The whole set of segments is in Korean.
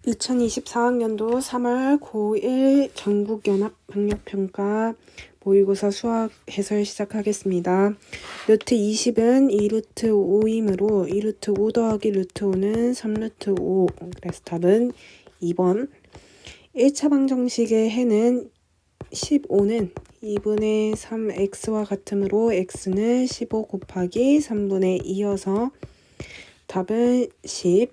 2024학년도 3월 고1 전국연합학력평가 모의고사 수학 해설 시작하겠습니다. 루트 20은 2루트 5이므로 2루트 5 더하기 루트 5는 3루트 5. 그래서 답은 2번. 1차 방정식의 해는 15는 2분의 3x와 같으므로 x는 15 곱하기 3분의 2여서 답은 10.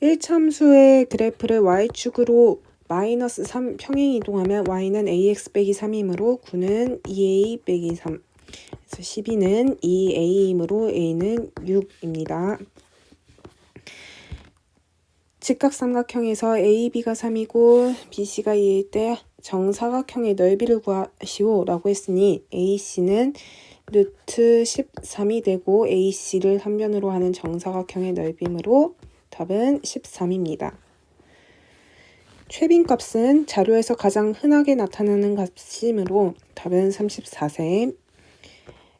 1참수의 그래프를 y축으로 마이너스 3 평행 이동하면 y는 ax 빼기 3이므로 9는 2a 빼기 3. 그래서 12는 2a이므로 a는 6입니다. 직각삼각형에서 AB가 3이고 BC가 2일 때 정사각형의 넓이를 구하시오 라고 했으니 AC는 루트 13이 되고 AC를 한 변으로 하는 정사각형의 넓이므로 답은 13입니다. 최빈값은 자료에서 가장 흔하게 나타나는 값이므로 답은 34세.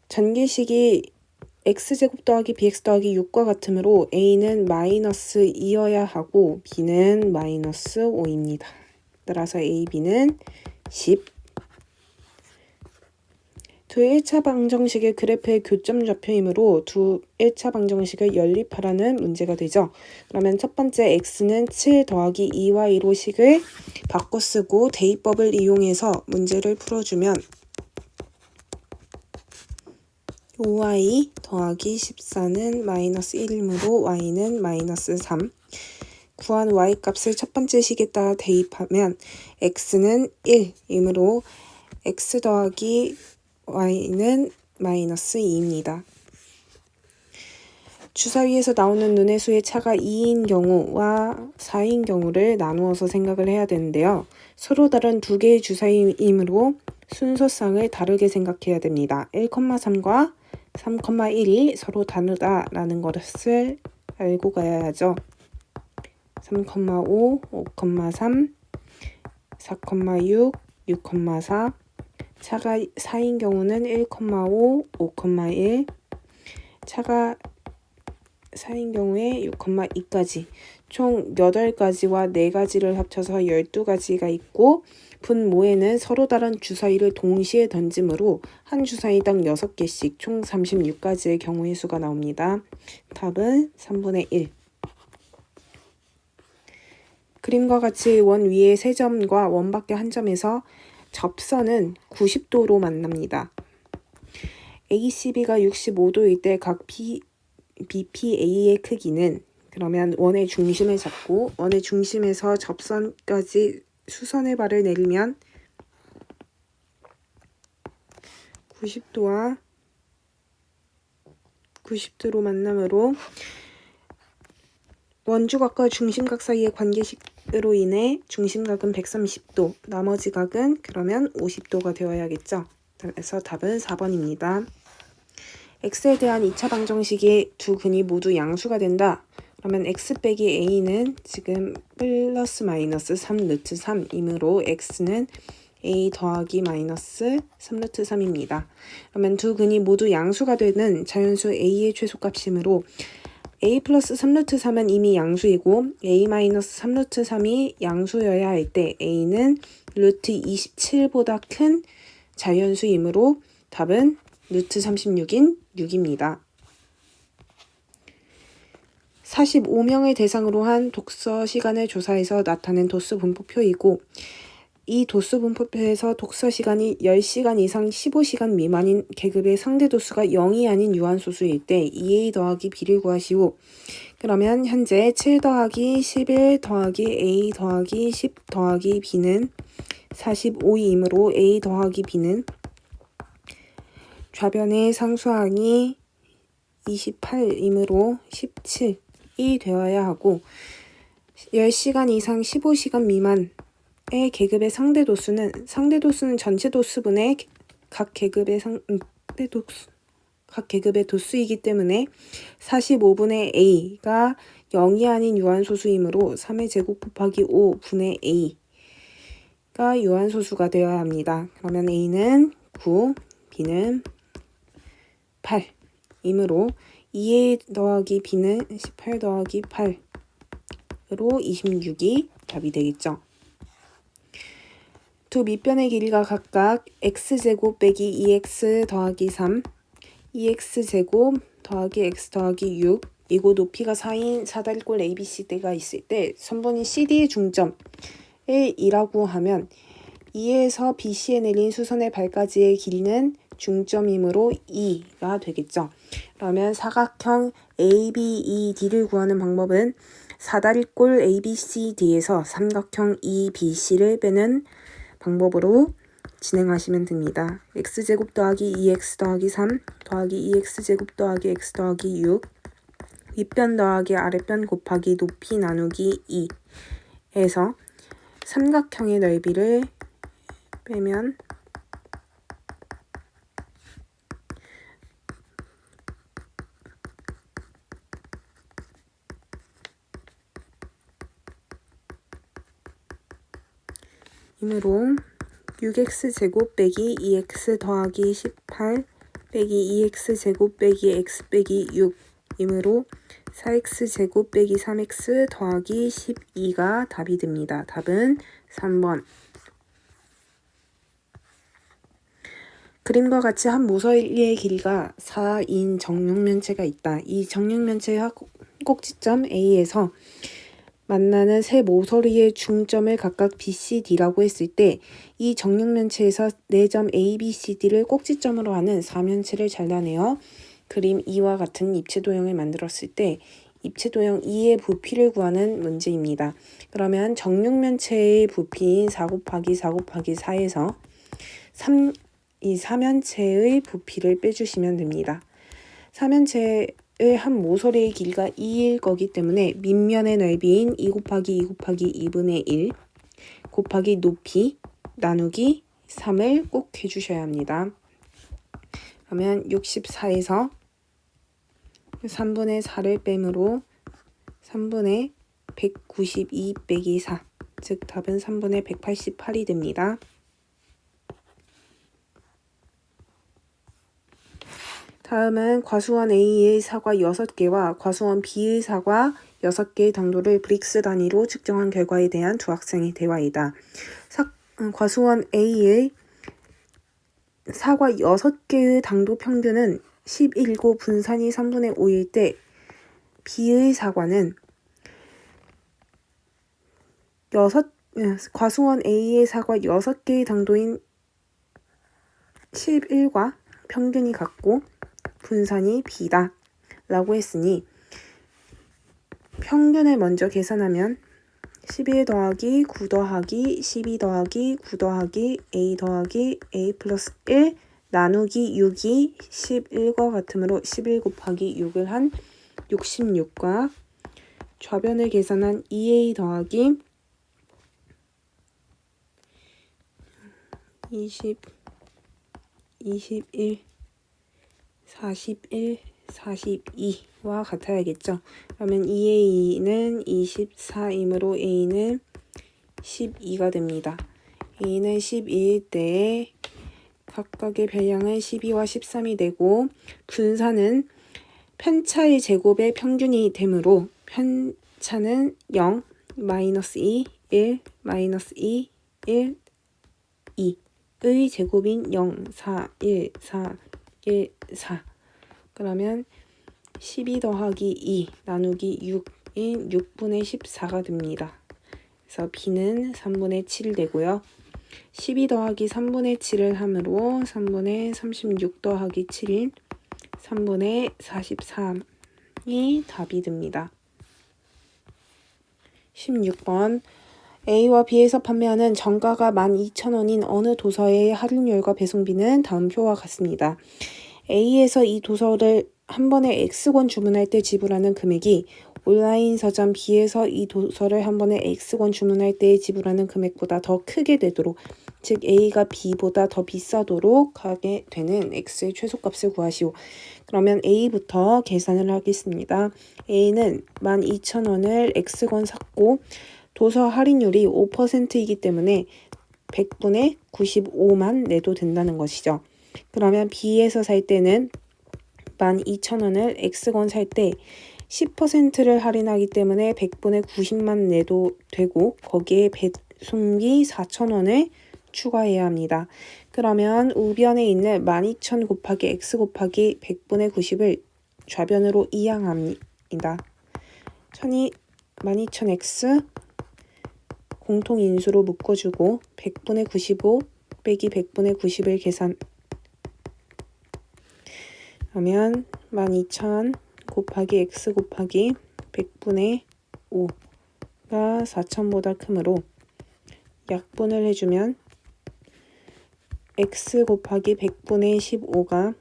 전개식이 x제곱 더하기 bx 더하기 6과 같으므로 a는 마이너스 2여야 하고 b는 마이너스 5입니다. 따라서 a, b는 10. 두 1차 방정식의 그래프의 교점 좌표이므로 두 1차 방정식을 연립하라는 문제가 되죠. 그러면 첫 번째 x는 7 더하기 2y로 식을 바꿔 쓰고 대입법을 이용해서 문제를 풀어주면 5y 더하기 14는 마이너스 1이므로 y는 마이너스 3. 구한 y값을 첫 번째 식에다가 대입하면 x는 1이므로 x 더하기 y는 마이너스 2입니다. 주사위에서 나오는 눈의 수의 차가 2인 경우와 4인 경우를 나누어서 생각을 해야 되는데요. 서로 다른 두 개의 주사위이므로 순서상을 다르게 생각해야 됩니다. 1,3과 3,1이 서로 다르다라는 것을 알고 가야 하죠. 3,5, 5,3, 4,6, 6,4. 차가 4인 경우는 1,5, 5,1, 차가 4인 경우에 6,2까지 총 8가지와 4가지를 합쳐서 12가지가 있고 분모에는 서로 다른 주사위를 동시에 던지므로 한 주사위당 6개씩 총 36가지의 경우의 수가 나옵니다. 답은 3분의 1. 그림과 같이 원 위의 세 점과 원 밖의 한 점에서 접선은 90도로 만납니다. ACB가 65도일 때 각 BPA의 크기는 그러면 원의 중심을 잡고 원의 중심에서 접선까지 수선의 발을 내리면 90도와 90도로 만나므로 원주각과 중심각 사이의 관계식으로 인해 중심각은 130도, 나머지 각은 그러면 50도가 되어야겠죠. 그래서 답은 4번입니다. x에 대한 2차 방정식의 두 근이 모두 양수가 된다. 그러면 x 빼기 a는 지금 플러스 마이너스 3루트 3이므로 x는 a 더하기 마이너스 3루트 3입니다. 그러면 두 근이 모두 양수가 되는 자연수 a의 최소값이므로 a 플러스 3루트 3은 이미 양수이고 a 마이너스 3루트 3이 양수여야 할 때 a는 루트 27보다 큰 자연수이므로 답은 루트 36인 6입니다. 45명을 대상으로 한 독서 시간을 조사해서 나타낸 도수 분포표이고 이 도수 분포표에서 독서 시간이 10시간 이상 15시간 미만인 계급의 상대 도수가 0이 아닌 유한소수일 때 2a 더하기 b를 구하시오. 그러면 현재 7 더하기 11 더하기 a 더하기 10 더하기 b는 45이므로 a 더하기 b는 좌변의 상수항이 28이므로 17이 되어야 하고 10시간 이상 15시간 미만의 계급의 상대 도수는 전체 도수분의 각 계급의 도수이기 때문에 45분의 a가 0이 아닌 유한소수이므로 3의 제곱 곱하기 5분의 a가 유한소수가 되어야 합니다. 그러면 a는 9, b는 8이므로 2a 더하기 b는 18 더하기 26이 답이 되겠죠. 두 밑변의 길이가 각각 x제곱 빼기 2x 더하기 3, 2x제곱 더하기 x 더하기 6, 이고 높이가 4인 사다리꼴 ABCD가 있을 때 선분인 CD의 중점 1이라고 하면 2에서 BC에 내린 수선의 발까지의 길이는 중점이므로 2가 되겠죠. 그러면 사각형 ABED를 구하는 방법은 사다리꼴 ABCD에서 삼각형 EBC를 빼는 방법으로 진행하시면 됩니다. x제곱 더하기 2x 더하기 3 더하기 2x제곱 더하기 x 더하기 6 윗변 더하기 아랫변 곱하기 높이 나누기 2에서 삼각형의 넓이를 빼면 이므로 6x제곱 빼기 2x 더하기 18 빼기 2x제곱 빼기 x 빼기 6 이므로 4x제곱 빼기 3x 더하기 12가 답이 됩니다. 답은 3번. 그림과 같이 한 모서리의 길이가 4인 정육면체가 있다. 이 정육면체의 꼭지점 A에서 만나는 세 모서리의 중점을 각각 BCD라고 했을 때 이 정육면체에서 4점 ABCD를 꼭지점으로 하는 사면체를 잘라내어 그림 2와 같은 입체도형을 만들었을 때 입체도형 2의 부피를 구하는 문제입니다. 그러면 정육면체의 부피인 4 곱하기 4 곱하기 4에서 이 사면체의 부피를 빼주시면 됩니다. 사면체의 한 모서리의 길이가 2일 거기 때문에 밑면의 넓이인 2 곱하기 2 곱하기 2분의 1 곱하기 높이 나누기 3을 꼭 해주셔야 합니다. 그러면 64에서 3분의 4를 빼므로 3분의 192 빼기 4, 즉 답은 3분의 188이 됩니다. 다음은 과수원 A의 사과 6개와 과수원 B의 사과 6개의 당도를 브릭스 단위로 측정한 결과에 대한 두 학생의 대화이다. 과수원 A의 사과 6개의 당도 평균은 11고 분산이 3분의 5일 때 B의 사과는 과수원 A의 사과 6개의 당도인 11과 평균이 같고 분산이 B다 라고 했으니 평균을 먼저 계산하면 11 더하기 9 더하기 12 더하기 9 더하기 A 더하기 A 플러스 1 나누기 6이 11과 같으므로 11 곱하기 6을 한 66과 좌변을 계산한 2A 더하기 20, 21, 41, 42와 같아야겠죠. 그러면 2A는 24이므로 A는 12가 됩니다. A는 12일 때 각각의 별량은 12와 13이 되고 분산은 편차의 제곱의 평균이 되므로 편차는 0, 마이너스 2, 1, 마이너스 2, 1, 2의 제곱인 0, 4, 1, 4, 1, 4 그러면 12 더하기 2 나누기 6인 6분의 14가 됩니다. 그래서 B는 3분의 7 되고요. 12 더하기 3분의 7을 함으로 3분의 36 더하기 7인 3분의 43이 답이 됩니다. 16번 A와 B에서 판매하는 정가가 12,000원인 어느 도서의 할인율과 배송비는 다음 표와 같습니다. A에서 이 도서를 한 번에 X권 주문할 때 지불하는 금액이 온라인 서점 B에서 이 도서를 한 번에 X권 주문할 때 지불하는 금액보다 더 크게 되도록, 즉 A가 B보다 더 비싸도록 하게 되는 X의 최소값을 구하시오. 그러면 A부터 계산을 하겠습니다. A는 12,000원을 X권 샀고 도서 할인율이 5%이기 때문에 100분의 95만 내도 된다는 것이죠. 그러면 B에서 살 때는 12,000원을 X권 살 때 10%를 할인하기 때문에 100분의 90만 내도 되고 거기에 배송비 4,000원을 추가해야 합니다. 그러면 우변에 있는 12,000 곱하기 x 곱하기 100분의 90을 좌변으로 이항합니다. 12,000x 공통인수로 묶어주고 100분의 95 빼기 100분의 90을 계산 하면 12,000 곱하기 x 곱하기 100분의 5가 4,000보다 크므로 약분을 해주면 x 곱하기 100분의 15가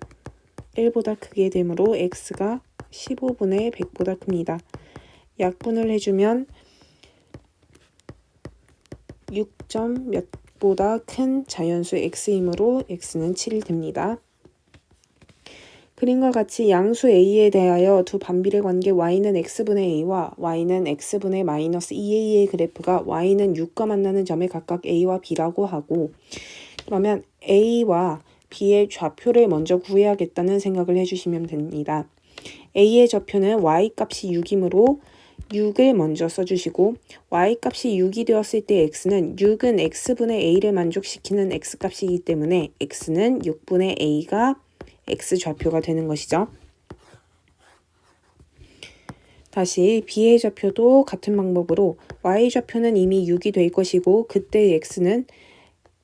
1보다 크게 되므로 x가 15분의 100보다 큽니다. 약분을 해주면 6점 몇보다 큰 자연수 x이므로 x는 7이 됩니다. 그림과 같이 양수 a에 대하여 두 반비례 관계 y는 x분의 a와 y는 x분의 마이너스 2a의 그래프가 y는 6과 만나는 점에 각각 a와 b라고 하고, 그러면 a와 b의 좌표를 먼저 구해야겠다는 생각을 해주시면 됩니다. a의 좌표는 y값이 6이므로 6을 먼저 써주시고, y값이 6이 되었을 때 x는 6은 x분의 a를 만족시키는 x값이기 때문에 x는 6분의 a가 x 좌표가 되는 것이죠. 다시 b의 좌표도 같은 방법으로 y 좌표는 이미 6이 될 것이고 그때 x는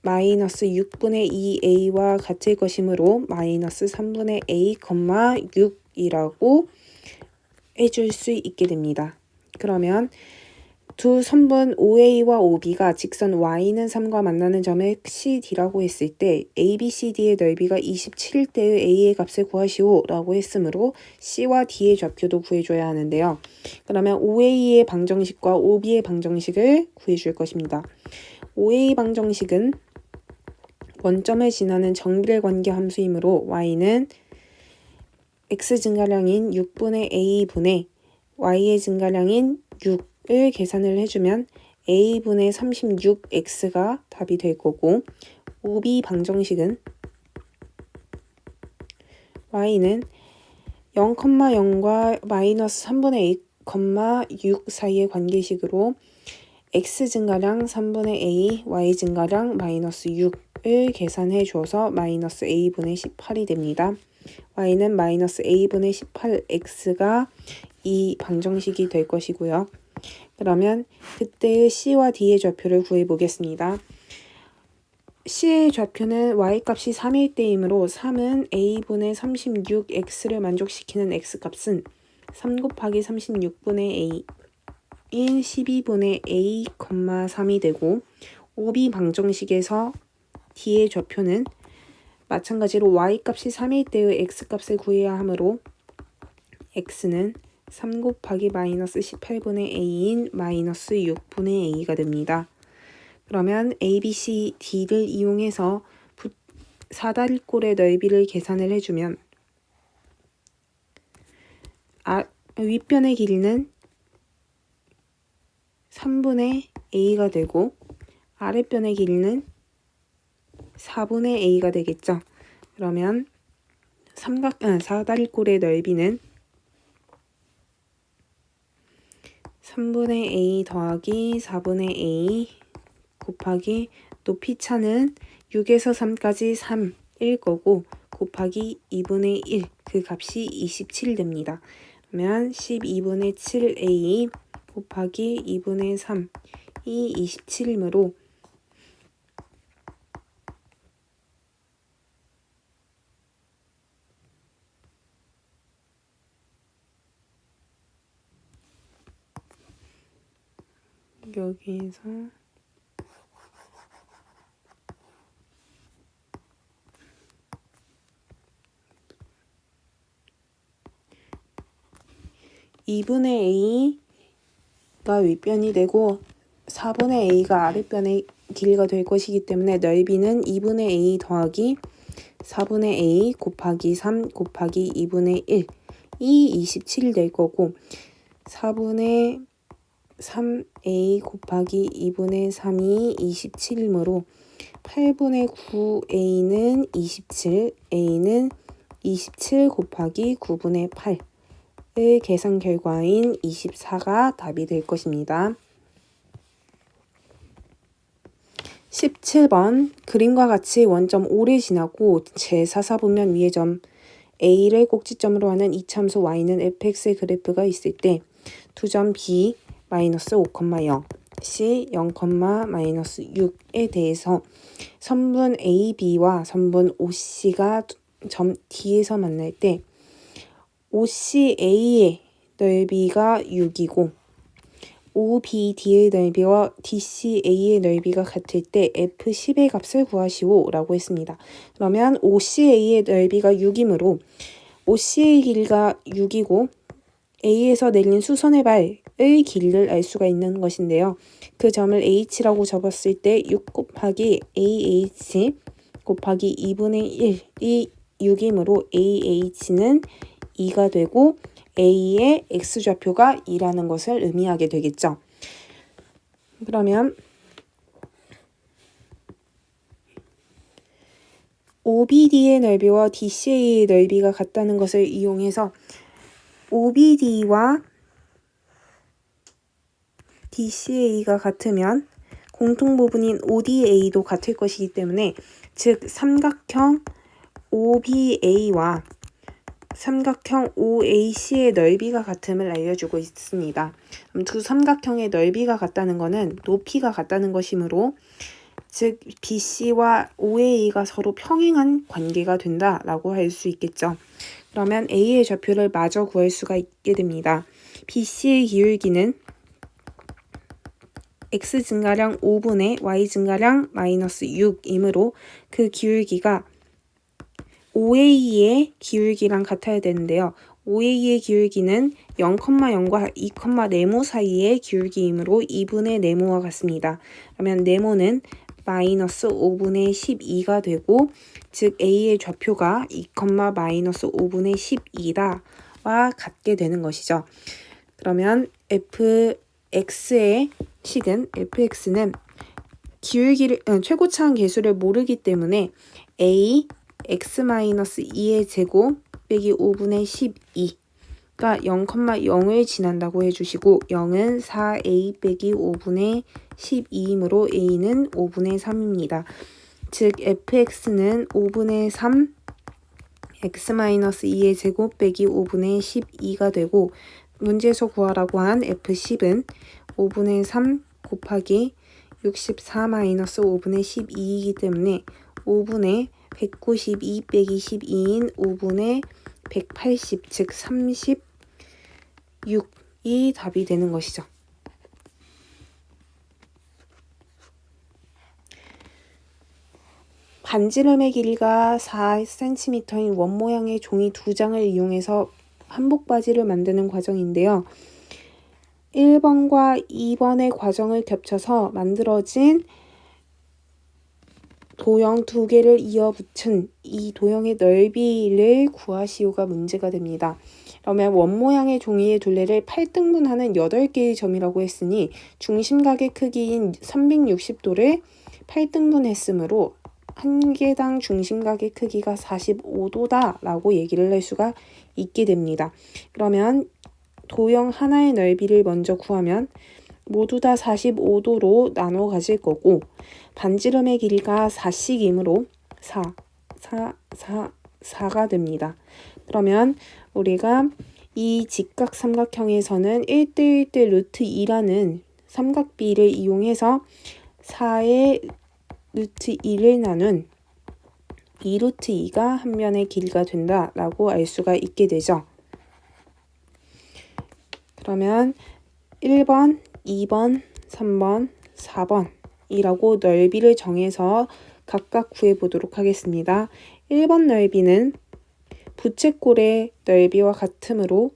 마이너스 6분의 2a와 같을 것이므로 마이너스 3분의 a, 6이라고 해줄 수 있게 됩니다. 그러면 두 선분 OA와 OB가 직선 Y는 3과 만나는 점을 CD라고 했을 때 ABCD의 넓이가 27일 때의 A의 값을 구하시오 라고 했으므로 C와 D의 좌표도 구해줘야 하는데요. 그러면 OA의 방정식과 OB의 방정식을 구해줄 것입니다. OA 방정식은 원점을 지나는 정비례 관계 함수이므로 Y는 X 증가량인 6분의 A분의 Y의 증가량인 6을 계산을 해주면 A분의 36X가 답이 될 거고, OB 방정식은 Y는 0,0과 마이너스 3분의 2,6 사이의 관계식으로 X 증가량 3분의 A, Y 증가량 마이너스 6을 계산해 줘서 마이너스 A분의 18이 됩니다. Y는 마이너스 A분의 18X가 이 방정식이 될 것이고요. 그러면 그때의 C와 D의 좌표를 구해보겠습니다. C의 좌표는 Y값이 3일 때이므로 3은 A분의 36X를 만족시키는 X값은 3 곱하기 36분의 A인 12분의 A, 3이 되고, OB 방정식에서 D의 좌표는 마찬가지로 Y값이 3일 때의 X값을 구해야 하므로 X는 3 곱하기 마이너스 18분의 A인 마이너스 6분의 A가 됩니다. 그러면 A, B, C, D를 이용해서 사다리꼴의 넓이를 계산을 해주면 윗변의 길이는 3분의 A가 되고 아랫변의 길이는 4분의 A가 되겠죠. 그러면 사다리꼴의 넓이는 3분의 A 더하기 4분의 A 곱하기 높이차는 6에서 3까지 3일 거고 곱하기 2분의 1, 그 값이 27 됩니다. 그러면 12분의 7A 곱하기 2분의 3이 27이므로 여기에서 2분의 A가 윗변이 되고 4분의 A가 아랫변의 길이가 될 것이기 때문에 넓이는 2분의 A 더하기 4분의 A 곱하기 3 곱하기 2분의 1이 27이 될 거고, 4분의 3A 곱하기 2분의 3이 27이므로 8분의 9A는 27, A는 27 곱하기 9분의 8 계산 결과인 24가 답이 될 것입니다. 17번 그림과 같이 원점 O를 지나고 제4사분면 위의 점 A를 꼭지점으로 하는 이참수 Y는 fx의 그래프가 있을 때 두 점 B 마이너스 5,0 C 0,-6에 대해서 선분 AB와 선분 OC가 점 D에서 만날 때 OCA의 넓이가 6이고 OBD의 넓이와 DCA의 넓이가 같을 때 F10의 값을 구하시오 라고 했습니다. 그러면 OCA의 넓이가 6이므로 OC의 길이가 6이고 A에서 내린 수선의 발의 길이를 알 수가 있는 것인데요. 그 점을 H라고 접었을 때 6 곱하기 AH 곱하기 2분의 1이 6이므로 AH는 2가 되고 A의 X좌표가 2라는 것을 의미하게 되겠죠. 그러면 OBD의 넓이와 DCA의 넓이가 같다는 것을 이용해서 OBD와 DCA가 같으면 공통부분인 ODA도 같을 것이기 때문에 즉 삼각형 OBA와 삼각형 OAC의 넓이가 같음을 알려주고 있습니다. 그럼 두 삼각형의 넓이가 같다는 것은 높이가 같다는 것이므로 즉 BC와 OA가 서로 평행한 관계가 된다라고 할 수 있겠죠. 그러면 A의 좌표를 마저 구할 수가 있게 됩니다. BC의 기울기는 X 증가량 5분의 Y 증가량 마이너스 6이므로 그 기울기가 OA의 기울기랑 같아야 되는데요. OA의 기울기는 0,0과 2,네모 사이의 기울기이므로 2분의 네모와 같습니다. 그러면 네모는 마이너스 5분의 12가 되고 즉 A의 좌표가 2, 마이너스 5분의 12와 같게 되는 것이죠. 그러면 fx의 식은 fx는 기울기를 최고차항 계수를 모르기 때문에 a x-2의 제곱 빼기 5분의 12가 0,0을 지난다고 해주시고 0은 4a 빼기 5분의 12이므로 a는 5분의 3입니다. 즉 fx는 5분의 3 x-2의 제곱 빼기 5분의 12가 되고 문제에서 구하라고 한 f10은 5분의 3 곱하기 64 마이너스 5분의 12이기 때문에 5분의 192 빼기 12인 5분의 180 즉 36이 답이 되는 것이죠. 반지름의 길이가 4cm인 원 모양의 종이 2장을 이용해서 한복 바지를 만드는 과정인데요. 1번과 2번의 과정을 겹쳐서 만들어진 도형 2개를 이어 붙인 이 도형의 넓이를 구하시오가 문제가 됩니다. 그러면 원 모양의 종이의 둘레를 8등분하는 8개의 점이라고 했으니 중심각의 크기인 360도를 8등분했으므로 한 개당 중심각의 크기가 45도다 라고 얘기를 할 수가 있게 됩니다. 그러면 도형 하나의 넓이를 먼저 구하면 모두 다 45도로 나눠 가질 거고 반지름의 길이가 4씩이므로 4가 됩니다. 그러면 우리가 이 직각 삼각형에서는 1대1대 루트 2라는 삼각비를 이용해서 4의 루트 2를 나눈 2루트 2가 한 면의 길이가 된다라고 알 수가 있게 되죠. 그러면 1번, 2번, 3번, 4번이라고 넓이를 정해서 각각 구해보도록 하겠습니다. 1번 넓이는 부채꼴의 넓이와 같으므로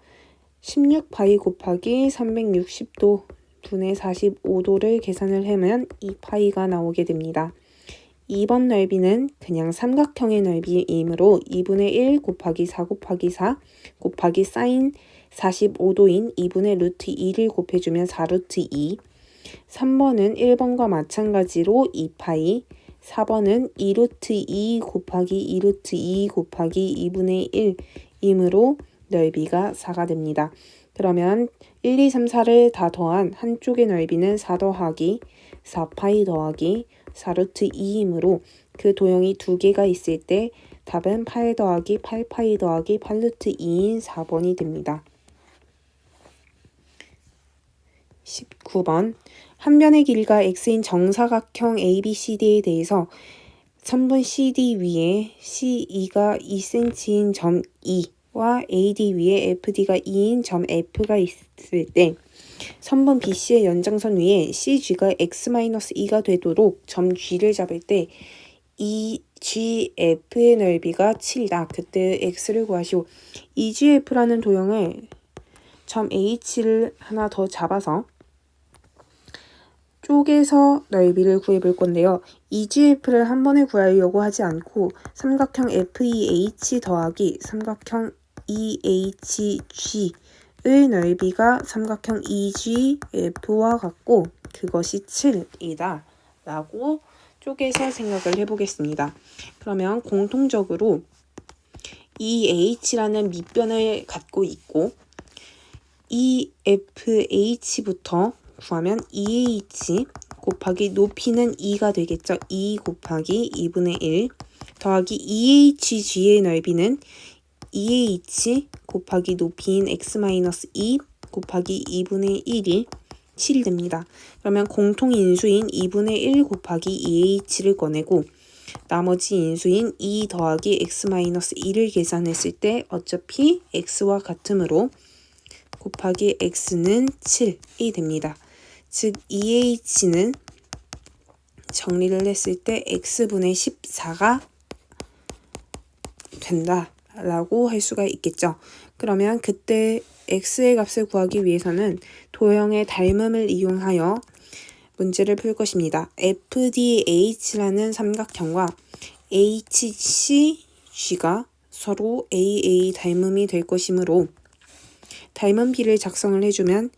16파이 곱하기 360도 분의 45도를 계산을 하면 2파이가 나오게 됩니다. 2번 넓이는 그냥 삼각형의 넓이이므로 2분의 1 곱하기 4 곱하기 4 곱하기 사인 45도인 2분의 루트 2를 곱해주면 4루트 2. 3번은 1번과 마찬가지로 2파이. 4번은 2루트 2 곱하기 2루트 2 곱하기 2분의 1이므로 넓이가 4가 됩니다. 그러면 1, 2, 3, 4를 다 더한 한쪽의 넓이는 4 더하기 4파이 더하기 4루트 2이므로 그 도형이 두 개가 있을 때 답은 8 더하기 8파이 더하기 8루트 2인 4번이 됩니다. 19번 한 변의 길이가 x인 정사각형 ABCD에 대해서 선분 CD 위에 CE가 2cm인 점 E와 AD 위에 FD가 2인 점 F가 있을 때 선분 BC의 연장선 위에 CG가 x-2가 되도록 점 G를 잡을 때 이 GF의 넓이가 7이다. 그때 x를 구하시오. EGF라는 도형을 점 H를 하나 더 잡아서 쪼개서 넓이를 구해볼 건데요. EGF를 한 번에 구하려고 하지 않고 삼각형 FEH 더하기 삼각형 EHG의 넓이가 삼각형 EGF와 같고 그것이 7이다 라고 쪼개서 생각을 해보겠습니다. 그러면 공통적으로 EH라는 밑변을 갖고 있고 EFH부터 구하면 EH 곱하기 높이는 2가 되겠죠. 2 곱하기 2분의 1 더하기 EHG의 넓이는 EH 곱하기 높이인 x-2 곱하기 2분의 1이 7이 됩니다. 그러면 공통 인수인 2분의 1 곱하기 EH를 꺼내고 나머지 인수인 2 더하기 x-1을 계산했을 때 어차피 x와 같으므로 곱하기 x는 7이 됩니다. 즉 EH는 정리를 했을 때 x분의 14가 된다라고 할 수가 있겠죠. 그러면 그때 x의 값을 구하기 위해서는 도형의 닮음을 이용하여 문제를 풀 것입니다. FDH라는 삼각형과 HCG가 서로 AA 닮음이 될 것이므로 닮음비를 작성을 해주면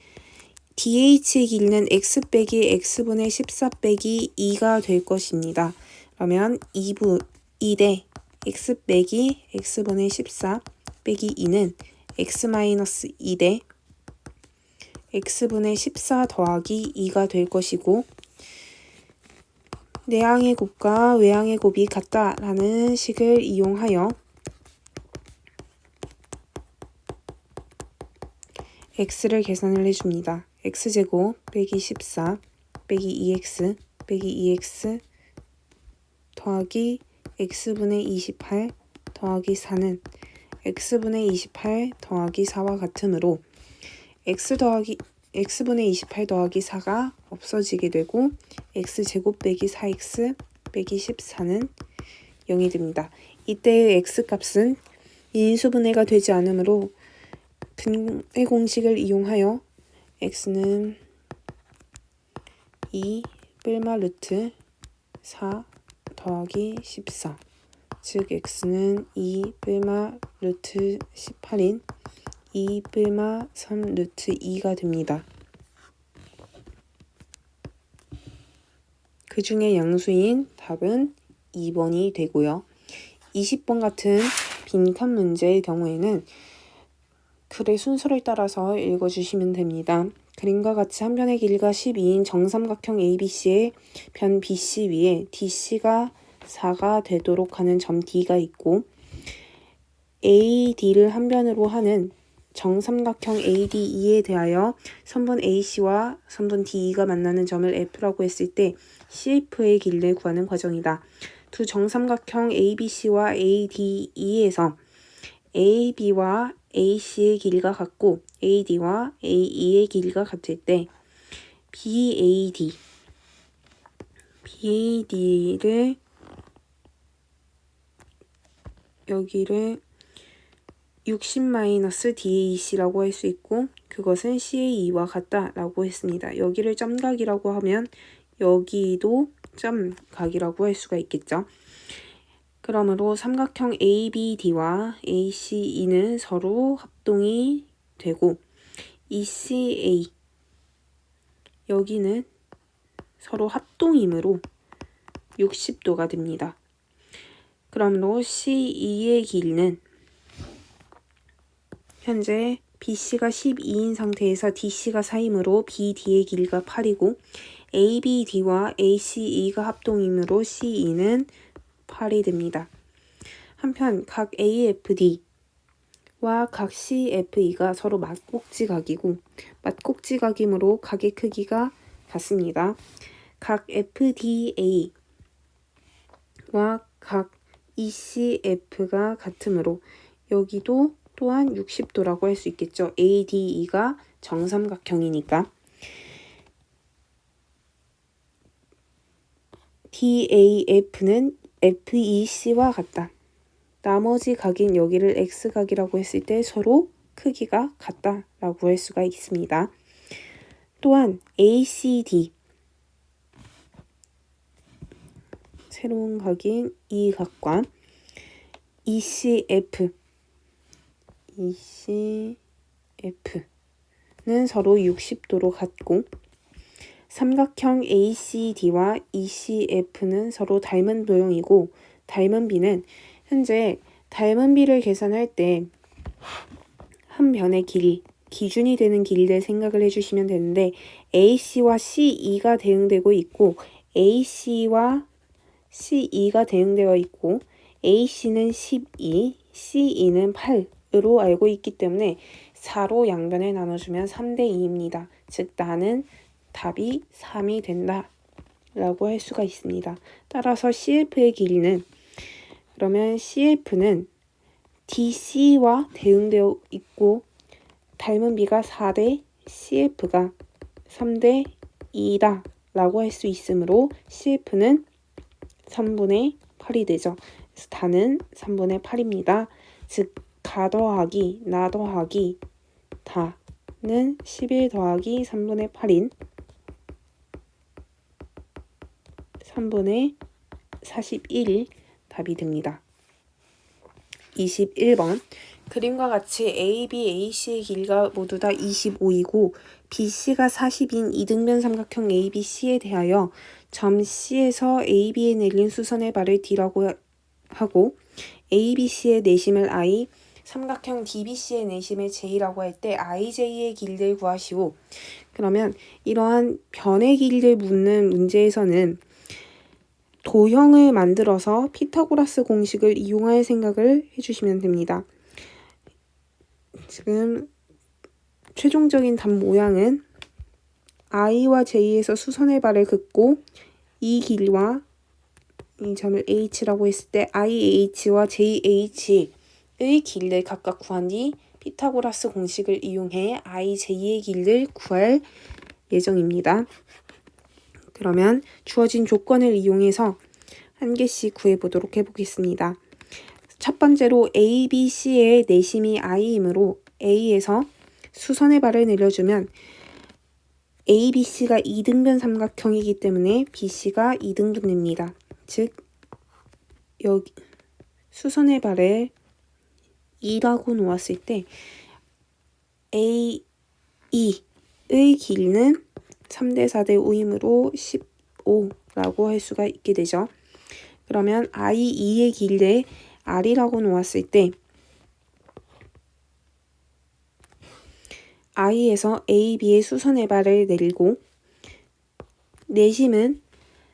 DH의 길이는 x 빼기 x분의 14 빼기 2가 될 것입니다. 그러면 2대 x 빼기 x분의 14 빼기 2는 x-2대 x분의 14 더하기 2가 될 것이고 내항의 곱과 외항의 곱이 같다라는 식을 이용하여 x를 계산을 해줍니다. x제곱 빼기 14 빼기 2x 빼기 2x 더하기 x분의 28 더하기 4는 x분의 28 더하기 4와 같으므로 x분의 28 더하기 4가 없어지게 되고 x제곱 빼기 4x 빼기 14는 0이 됩니다. 이때의 x값은 인수분해가 되지 않으므로 근의 공식을 이용하여 x는 2 뿔마 루트 4 더하기 14 즉 x는 2 뿔마 루트 18인 2 뿔마 3 루트 2가 됩니다. 그 중에 양수인 답은 2번이 되고요. 20번 같은 빈칸 문제의 경우에는 글의 순서를 따라서 읽어주시면 됩니다. 그림과 같이 한 변의 길이가 12인 정삼각형 ABC의 변 BC 위에 DC가 4가 되도록 하는 점 D가 있고 AD를 한 변으로 하는 정삼각형 ADE에 대하여 선분 AC와 선분 DE가 만나는 점을 F라고 했을 때 CF의 길이를 구하는 과정이다. 두 정삼각형 ABC와 ADE에서 AB와 AC의 길이가 같고 AD와 AE의 길이가 같을 때 BAD를 여기를 60-DAC라고 할 수 있고 그것은 CAE와 같다라고 했습니다. 여기를 점각이라고 하면 여기도 점각이라고 할 수가 있겠죠. 그러므로 삼각형 ABD와 ACE는 서로 합동이 되고 ECA 여기는 서로 합동이므로 60도가 됩니다. 그러므로 CE의 길이는 현재 BC가 12인 상태에서 DC가 4이므로 BD의 길이가 8이고 ABD와 ACE가 합동이므로 CE는 8이 됩니다. 한편 각 AFD와 각 CFE가 서로 맞꼭지각이고 맞꼭지각이므로 각의 크기가 같습니다. 각 FDA와 각 ECF가 같으므로 여기도 또한 60도라고 할 수 있겠죠. ADE가 정삼각형이니까. DAF는 FEC와 같다. 나머지 각인 여기를 X각이라고 했을 때 서로 크기가 같다라고 할 수가 있습니다. 또한 ACD 새로운 각인 이 각과 ECF는 서로 60도로 같고 삼각형 ACD와 ECF는 서로 닮은 도형이고 닮은 비는 현재 닮은 비를 계산할 때 한 변의 길이 기준이 되는 길이를 생각을 해주시면 되는데 AC와 CE가 대응되고 있고 AC와 CE가 대응되어 있고 AC는 12, CE는 8으로 알고 있기 때문에 4로 양변을 나눠주면 3대 2입니다. 즉 나는 답이 3이 된다 라고 할 수가 있습니다. 따라서 CF의 길이는 그러면 CF는 DC와 대응되어 있고 닮은 비가 4대 CF가 3대 2다 라고 할 수 있으므로 CF는 3분의 8이 되죠. 그래서 다는 3분의 8입니다. 즉 가 더하기 나 더하기 다는 11 더하기 3분의 8인 3분의 41이 답이 됩니다. 21번 그림과 같이 AB, AC의 길이가 모두 다 25이고 BC가 40인 이등변 삼각형 ABC에 대하여 점 C에서 AB에 내린 수선의 발을 D라고 하고 ABC의 내심을 I, 삼각형 DBC의 내심을 J라고 할 때 IJ의 길이를 구하시오. 그러면 이러한 변의 길이를 묻는 문제에서는 도형을 만들어서 피타고라스 공식을 이용할 생각을 해주시면 됩니다. 지금 최종적인 답 모양은 I와 J에서 수선의 발을 긋고 이 길이와 이 점을 H라고 했을 때 IH와 JH의 길이를 각각 구한 뒤 피타고라스 공식을 이용해 IJ의 길이를 구할 예정입니다. 그러면 주어진 조건을 이용해서 한 개씩 구해보도록 해보겠습니다. 첫 번째로 A, B, C의 내심이 I이므로 A에서 수선의 발을 내려주면 A, B, C가 이등변 삼각형이기 때문에 BC가 이등분됩니다. 즉 여기 수선의 발을 2라고 놓았을 때 A, E의 길이는 3대 4대 5이므로 15라고 할 수가 있게 되죠. 그러면 I2의 길이를 R이라고 놓았을 때 I에서 A, B의 수선의 발을 내리고 내심은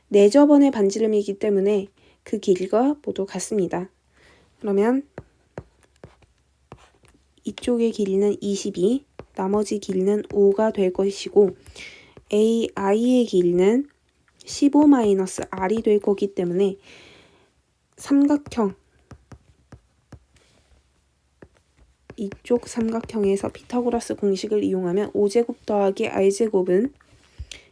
내저번의 반지름이기 때문에 그 길이가 모두 같습니다. 그러면 이쪽의 길이는 22, 나머지 길이는 5가 될 것이고 AI의 길이는 15-R이 될 거기 때문에 삼각형 이쪽 삼각형에서 피타고라스 공식을 이용하면 5제곱 더하기 R제곱은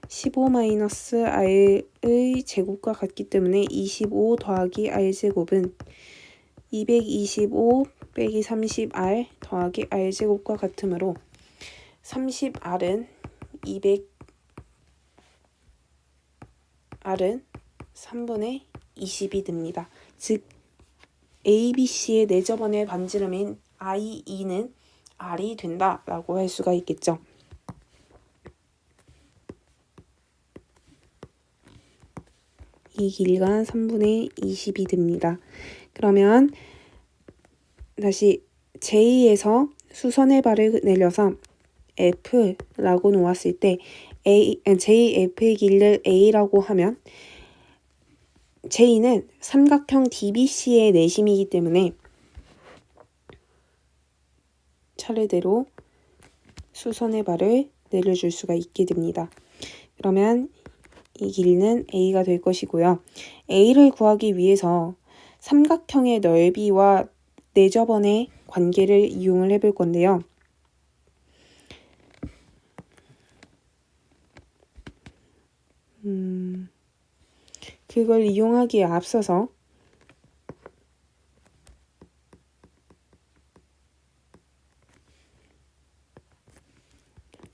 15-R의 제곱과 같기 때문에 25 더하기 R제곱은 225 빼기 30R 더하기 R제곱과 같으므로 30R은 200R은 3분의 20이 됩니다. 즉 ABC의 내저번의 반지름인 IE는 R이 된다라고 할 수가 있겠죠. 이 길이가 3분의 20이 됩니다. 그러면 다시 J에서 수선의 발을 내려서 F라고 놓았을 때 JF의 길이를 A라고 하면 J는 삼각형 DBC의 내심이기 때문에 차례대로 수선의 발을 내려줄 수가 있게 됩니다. 그러면 이 길이는 A가 될 것이고요. A를 구하기 위해서 삼각형의 넓이와 내저번의 관계를 이용을 해볼 건데요. 그걸 이용하기에 앞서서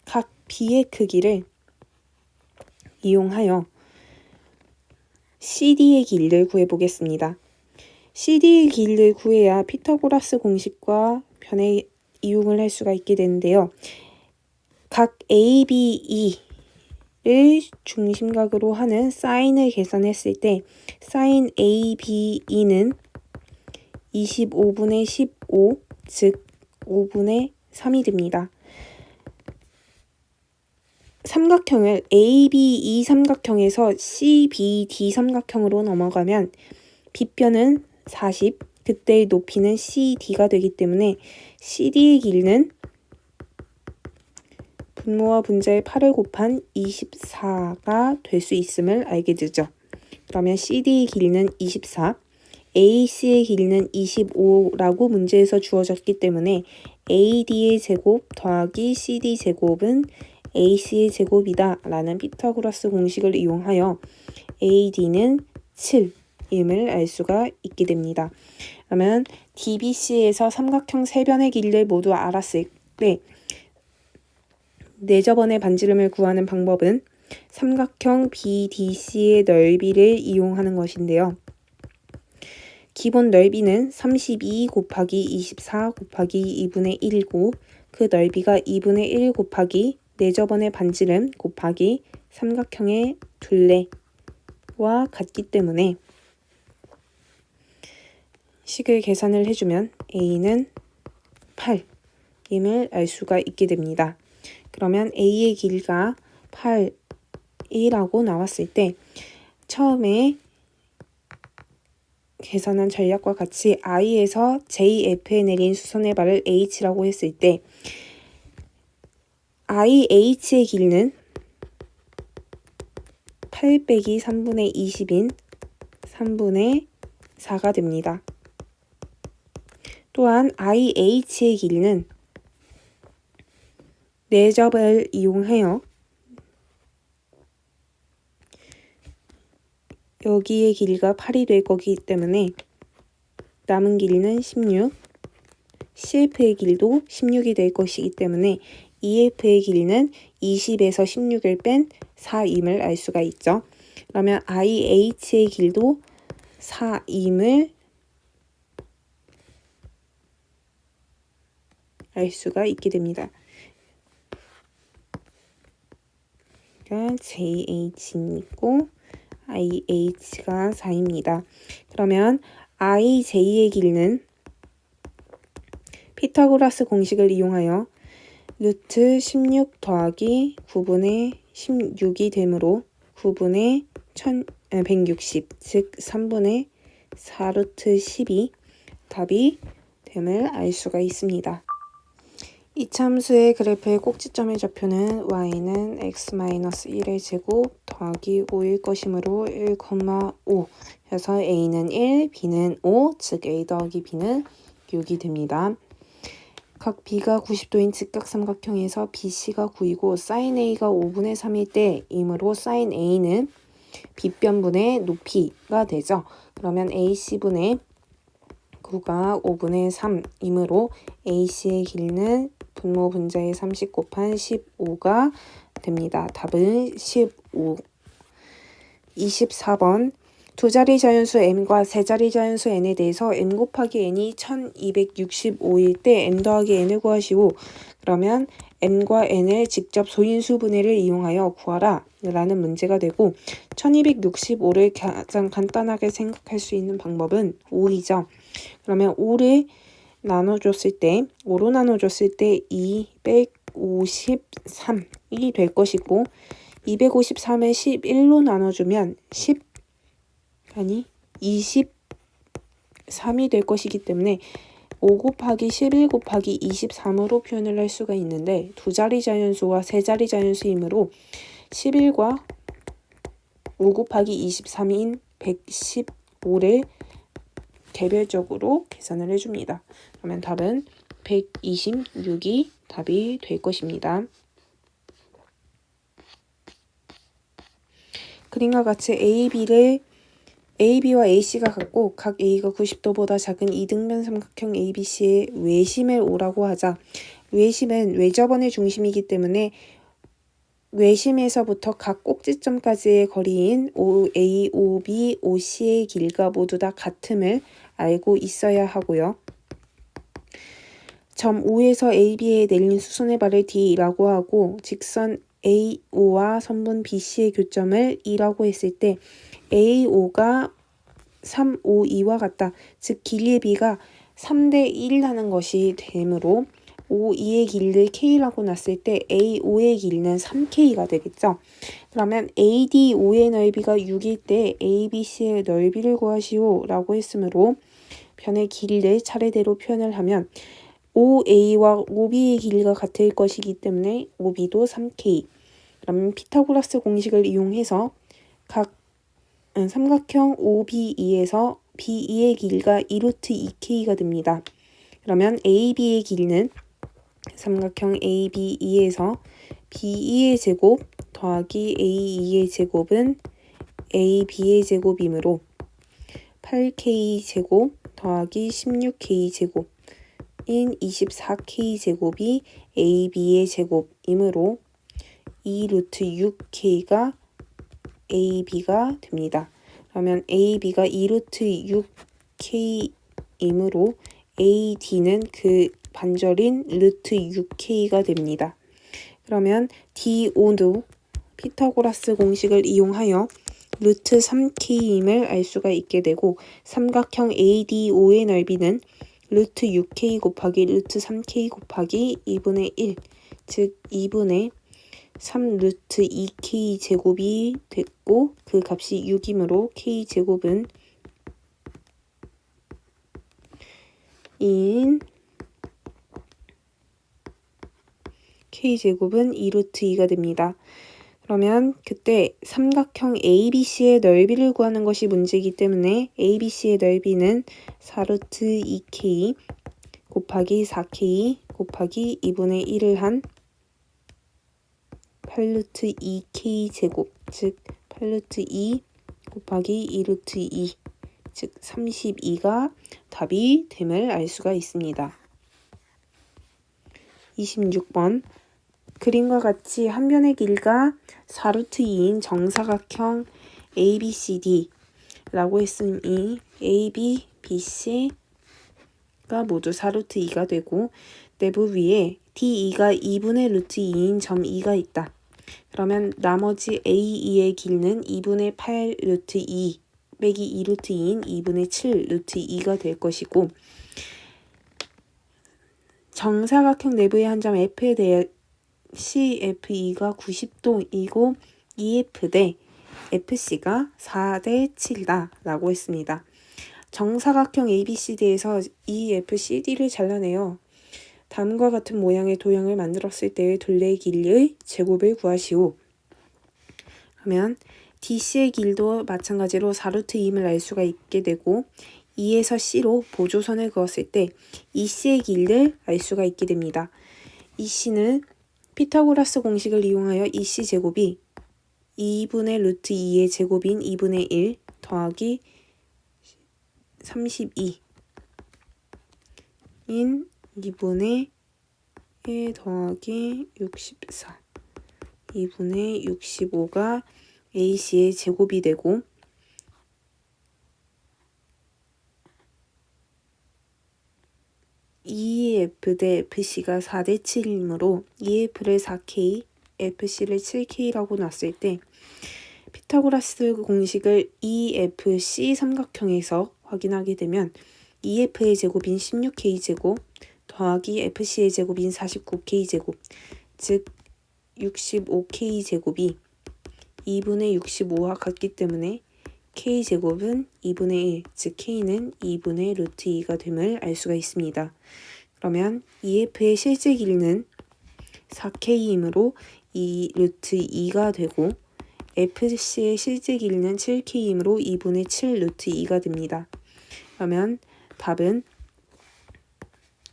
각 B의 크기를 이용하여 CD의 길이를 구해보겠습니다. CD의 길이를 구해야 피타고라스 공식과 변의 이용을 할 수가 있게 되는데요. 각 ABE를 중심각으로 하는 사인을 계산했을 때 사인 ABE는 25분의 15, 즉 5분의 3이 됩니다. 삼각형을 ABE 삼각형에서 CBD 삼각형으로 넘어가면 빗변은 40, 그때의 높이는 CD가 되기 때문에 CD의 길이는 분모와 분자의 8을 곱한 24가 될 수 있음을 알게 되죠. 그러면 CD의 길이는 24, AC의 길이는 25라고 문제에서 주어졌기 때문에 AD의 제곱 더하기 CD 제곱은 AC의 제곱이다 라는 피타고라스 공식을 이용하여 AD는 7임을 알 수가 있게 됩니다. 그러면 DBC에서 삼각형 세 변의 길이를 모두 알았을 때 내저번의 반지름을 구하는 방법은 삼각형 BDC의 넓이를 이용하는 것인데요. 기본 넓이는 32 곱하기 24 곱하기 2분의 1이고 그 넓이가 2분의 1 곱하기 내저번의 반지름 곱하기 삼각형의 둘레와 같기 때문에 식을 계산을 해주면 A는 8임을 알 수가 있게 됩니다. 그러면 A의 길이가 8이라고 나왔을 때 처음에 계산한 전략과 같이 I에서 JF에 내린 수선의 발을 H라고 했을 때 IH의 길이는 8 빼기 3분의 20인 3분의 4가 됩니다. 또한 IH의 길이는 내접을 이용하여 여기의 길이가 8이 될 거기 때문에 남은 길이는 16, CF의 길이도 16이 될 것이기 때문에 EF의 길이는 20에서 16을 뺀 4임을 알 수가 있죠. 그러면 IH의 길이도 4임을 알 수가 있게 됩니다. 그러니까 JH는 있고 IH가 4입니다. 그러면 IJ의 길이는 피타고라스 공식을 이용하여 루트 16 더하기 9분의 16이 되므로 9분의 160, 즉 3분의 4루트 10이 답이 됨을 알 수가 있습니다. 이참수의 그래프의 꼭지점의 좌표는 y는 x-1의 제곱 더하기 5일 것이므로 1,5 해서 a는 1, b는 5, 즉 a 더하기 b는 6이 됩니다. 각 b가 90도인 직각삼각형에서 BC가 9이고 sin A가 5분의 3일 때이므로 sin A는 빗변분의 높이가 되죠. 그러면 AC분의 9가 5분의 3이므로 AC의 길이는 분모 분자의 30 곱한 15가 됩니다. 답은 15. 24번 두 자리 자연수 m과 세 자리 자연수 n에 대해서 m 곱하기 n이 1265일 때 m 더하기 n을 구하시오. 그러면 m과 n을 직접 소인수 분해를 이용하여 구하라 라는 문제가 되고 1265를 가장 간단하게 생각할 수 있는 방법은 5이죠. 그러면 5를 나눠줬을 때 5로 나눠줬을 때 253이 될 것이고 253을 11로 나눠주면 23이 될 것이기 때문에 5 곱하기 11 곱하기 23으로 표현을 할 수가 있는데 두 자리 자연수와 세 자리 자연수이므로 11과 5 곱하기 23인 115를 개별적으로 계산을 해줍니다. 그러면 답은 126이 답이 될 것입니다. 그림과 같이 AB와 AC가 같고 각 A가 90도보다 작은 이등변 삼각형 ABC의 외심을 O라고 하자. 외심은 외접원의 중심이기 때문에 외심에서부터 각 꼭지점까지의 거리인 OA, OB, OC의 길이가 모두 다 같음을 알고 있어야 하고요. 점 O에서 AB에 내린 수선의 발을 D라고 하고 직선 AO와 선분 BC의 교점을 E라고 했을 때 AO가 3, 5, 2와 같다. 즉 길이의 B가 3대 1이라는 것이 되므로 OE의 길이를 K라고 놨을 때 AO의 길이는 3K가 되겠죠. 그러면 ADO의 넓이가 6일 때 ABC의 넓이를 구하시오 라고 했으므로 변의 길이를 차례대로 표현을 하면 OA와 OB의 길이가 같을 것이기 때문에 OB도 3K. 그러면 피타고라스 공식을 이용해서 각 삼각형 OBE에서 BE의 길이가 2루트 2K가 됩니다. 그러면 AB의 길이는 삼각형 ABE에서 BE의 제곱 더하기 AE의 제곱은 AB의 제곱이므로 8K 제곱 더하기 16K 제곱인 24K 제곱이 AB의 제곱이므로 2루트 6K가 AB가 됩니다. 그러면 AB가 2루트 6K이므로 AD는 그 반절인 루트 6K가 됩니다. 그러면 DO도 피타고라스 공식을 이용하여 루트 3K임을 알 수가 있게 되고 삼각형 ADO의 넓이는 루트 6K 곱하기 루트 3K 곱하기 2분의 1, 즉 2분의 3 루트 2K 제곱이 됐고 그 값이 6이므로 K 제곱은 2인 K제곱은 2루트 2가 됩니다. 그러면 그때 삼각형 ABC의 넓이를 구하는 것이 문제이기 때문에 ABC의 넓이는 4루트 2K 곱하기 4K 곱하기 2분의 1을 한 8루트 2K 제곱, 즉 8루트 2 곱하기 2루트 2, 즉 32가 답이 됨을 알 수가 있습니다. 26번 그림과 같이 한 변의 길이가 4루트 2인 정사각형 ABCD라고 했으니 AB, BC가 모두 4루트 2가 되고 내부 위에 DE가 2분의 루트 2인 점 E가 있다. 그러면 나머지 AE의 길이는 2분의 8 루트 2 빼기 2 루트 2인 2분의 7 루트 2가 될 것이고 정사각형 내부의 한 점 F에 대해 CFE가 90도이고 EF 대 FC가 4대 7이다 라고 했습니다. 정사각형 ABCD에서 EFCD를 잘라내요. 다음과 같은 모양의 도형을 만들었을 때의 둘레의 길이의 제곱을 구하시오. 그러면 DC의 길도 마찬가지로 4루트 2임을 알 수가 있게 되고 E에서 C로 보조선을 그었을 때 EC의 길이를 알 수가 있게 됩니다. EC는 피타고라스 공식을 이용하여 EC 제곱이 2분의 루트 2의 제곱인 2분의 1 더하기 32인 2분의 1 더하기 64 2분의 65가 AC의 제곱이 되고 EF 대 FC가 4대 7이므로 EF를 4K, FC를 7K라고 놨을 때 피타고라스 공식을 EFC 삼각형에서 확인하게 되면 EF의 제곱인 16K제곱 더하기 FC의 제곱인 49K제곱, 즉 65K제곱이 2분의 65와 같기 때문에 K제곱은 2분의 1, 즉 K는 2분의 루트 2가 됨을 알 수가 있습니다. 그러면 EF의 실제 길이는 4K이므로 이 루트 2가 되고 FC의 실제 길이는 7K이므로 2분의 7 루트 2가 됩니다. 그러면 답은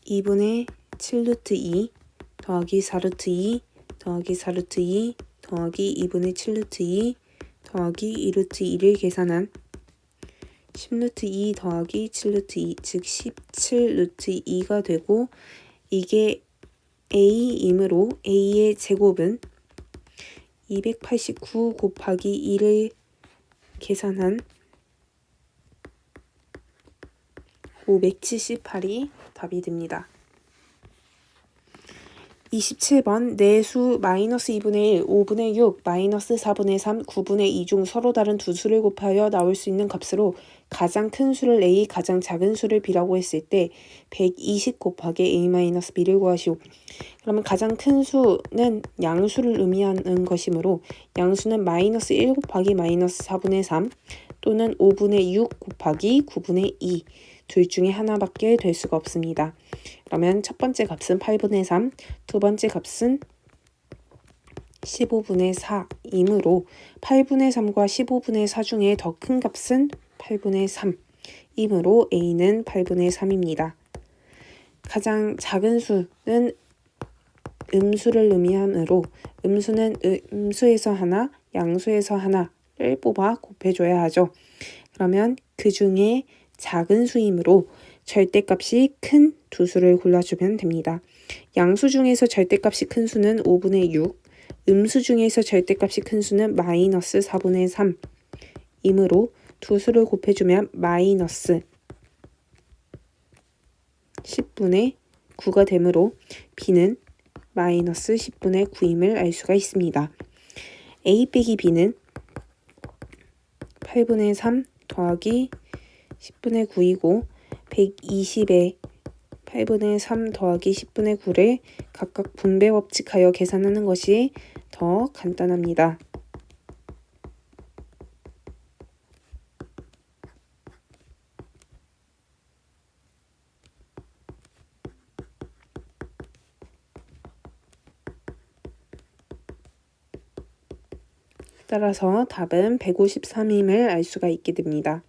2분의 7 루트 2 더하기 4 루트 2 더하기 4 루트 2 더하기 2분의 7 루트 2 더하기 2 루트 2를 계산한 10 루트 2 더하기 7 루트 2, 즉 17 루트 2가 되고, 이게 A이므로 A의 제곱은 289 곱하기 2를 계산한 578이 답이 됩니다. 27번 내수 마이너스 2분의 1, 5분의 6, 마이너스 4분의 3, 9분의 2 중 서로 다른 두 수를 곱하여 나올 수 있는 값으로 가장 큰 수를 A, 가장 작은 수를 B라고 했을 때 120 곱하기 A-B를 구하시오. 그러면 가장 큰 수는 양수를 의미하는 것이므로 양수는 마이너스 1 곱하기 마이너스 4분의 3 또는 5분의 6 곱하기 9분의 2 둘 중에 하나밖에 될 수가 없습니다. 그러면 첫 번째 값은 8분의 3, 두 번째 값은 15분의 4이므로 8분의 3과 15분의 4 중에 더 큰 값은 8분의 3이므로 A는 8분의 3입니다. 가장 작은 수는 음수를 의미하므로 음수는 음수에서 하나, 양수에서 하나를 뽑아 곱해줘야 하죠. 그러면 그 중에 작은 수이므로 절대값이 큰 두 수를 골라주면 됩니다. 양수 중에서 절대값이 큰 수는 5분의 6, 음수 중에서 절대값이 큰 수는 마이너스 4분의 3이므로 두 수를 곱해주면 마이너스 10분의 9가 되므로 B는 마이너스 10분의 9임을 알 수가 있습니다. A 빼기 B는 8분의 3 더하기 10분의 9이고 120에 8분의 3 더하기 10분의 9를 각각 분배 법칙하여 계산하는 것이 더 간단합니다. 따라서 답은 153임을 알 수가 있게 됩니다.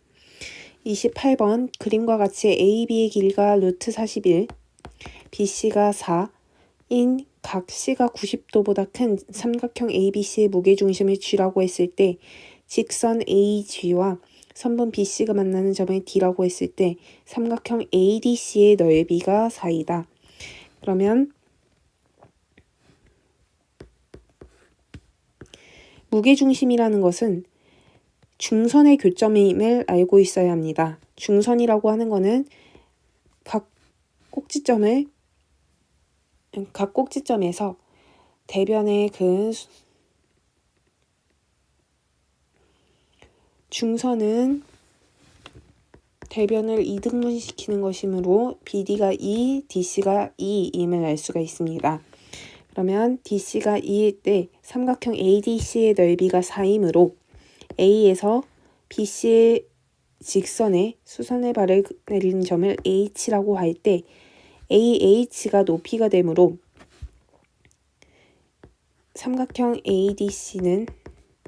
28번 그림과 같이 AB의 길이가 루트 41, BC가 4인 각 C가 90도보다 큰 삼각형 ABC의 무게중심을 G라고 했을 때 직선 AG와 선분 BC가 만나는 점을 D라고 했을 때 삼각형 ADC의 넓이가 4이다. 그러면 무게중심이라는 것은 중선의 교점임을 알고 있어야 합니다. 중선이라고 하는 것은 각 꼭지점에서 대변의 그 중선은 대변을 이등분시키는 것이므로 BD가 2, DC가 2임을 알 수가 있습니다. 그러면 DC가 2일 때 삼각형 ADC의 넓이가 4이므로 A에서 BC의 직선에 수선의 발을 내리는 점을 H라고 할 때 AH가 높이가 되므로 삼각형 ADC는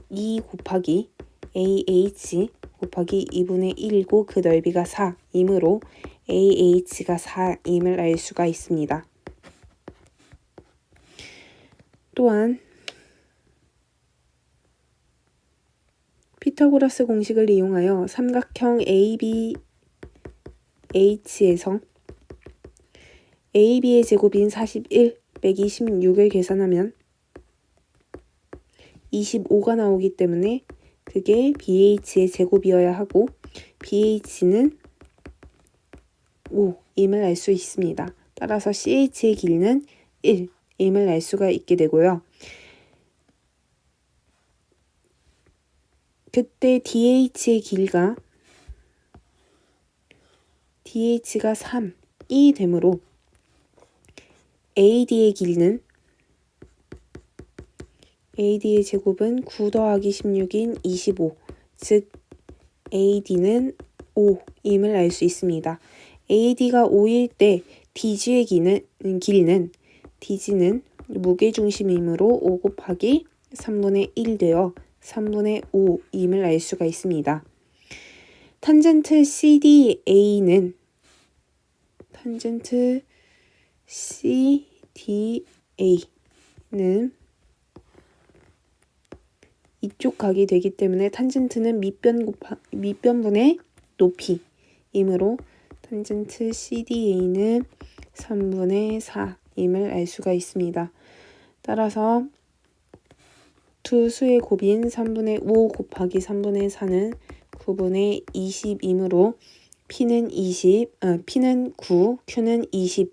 2 곱하기 AH 곱하기 2분의 1이고 그 넓이가 4이므로 AH가 4임을 알 수가 있습니다. 또한 피타고라스 공식을 이용하여 삼각형 ABH에서 AB의 제곱인 41 빼기 16을 계산하면 25가 나오기 때문에 그게 BH의 제곱이어야 하고 BH는 5임을 알 수 있습니다. 따라서 CH의 길이는 1임을 알 수가 있게 되고요. 그때 DH의 길이가 DH가 3이 되므로 AD의 길이는 AD의 제곱은 9 더하기 16인 25, 즉 AD는 5임을 알 수 있습니다. AD가 5일 때 DG의 길이는 DG는 무게중심이므로 5 곱하기 3분의 1 되어 3분의 5임을 알 수가 있습니다. 탄젠트 CDA는 이쪽 각이 되기 때문에 탄젠트는 밑변분의 높이이므로 탄젠트 CDA는 3분의 4임을 알 수가 있습니다. 따라서 두 수의 곱인 3분의 5 곱하기 3분의 4는 9분의 20이므로 P는 9, Q는 20.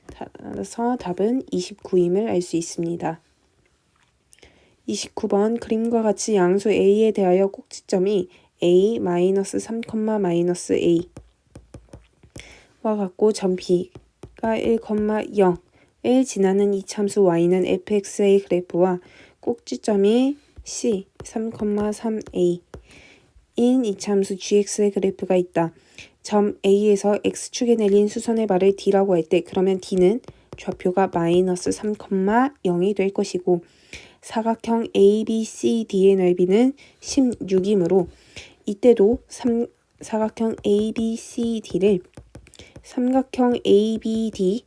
따라서 답은 29임을 알 수 있습니다. 29번 그림과 같이 양수 A에 대하여 꼭지점이 A-3, A와 같고 점 B가 1,0을 지나는 이참수 Y는 fx의 그래프와 꼭지점이 C, 3,3A 인 이참수 gx의 그래프가 있다. 점 A에서 x축에 내린 수선의 발을 D라고 할 때 그러면 D는 좌표가 마이너스 3,0이 될 것이고 사각형 ABCD의 넓이는 16이므로 이때도 사각형 ABCD를 삼각형 ABD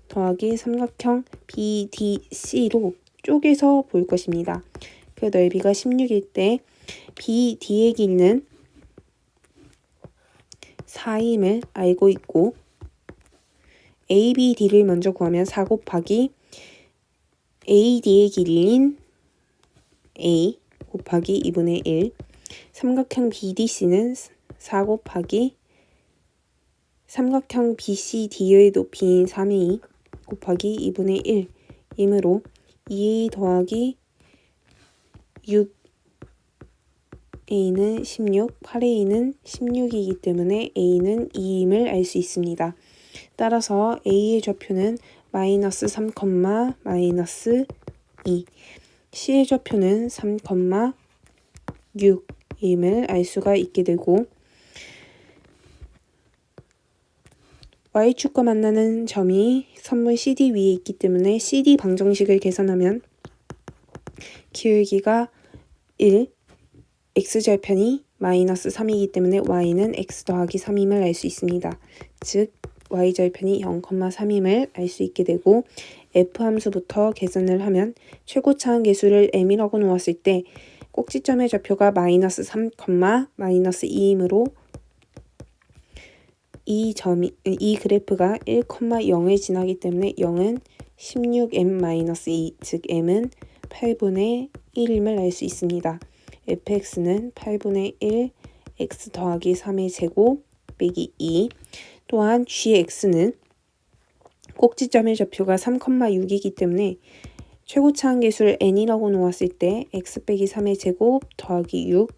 더하기 삼각형 BDC로 쪼개서 볼 것입니다. 그 넓이가 16일 때 BD의 길이는 4임을 알고 있고 ABD를 먼저 구하면 4 곱하기 AD의 길이인 A 곱하기 2분의 1 삼각형 BDC는 4 곱하기 삼각형 BCD의 높이인 3A 곱하기 2분의 1이므로 2A 더하기 6A는 16, 8A는 16이기 때문에 A는 2임을 알 수 있습니다. 따라서 A의 좌표는 마이너스 3, 마이너스 2, C의 좌표는 3, 6임을 알 수가 있게 되고 Y축과 만나는 점이 선분 CD 위에 있기 때문에 CD 방정식을 계산하면 기울기가 1, X절편이 마이너스 3이기 때문에 Y는 X 더하기 3임을 알 수 있습니다. 즉 Y절편이 0,3임을 알 수 있게 되고 F 함수부터 계산을 하면 최고차항 계수를 M이라고 놓았을 때 꼭지점의 좌표가 마이너스 3, 마이너스 2이므로 이 그래프가 1,0을 지나기 때문에 0은 16M-2, 즉 M은 8분의 1임을 알 수 있습니다. fx는 8분의 1 x 더하기 3의 제곱 빼기 2 또한 gx는 꼭지점의 좌표가 3,6이기 때문에 최고차항 계수를 n이라고 놓았을 때 x 빼기 3의 제곱 더하기 6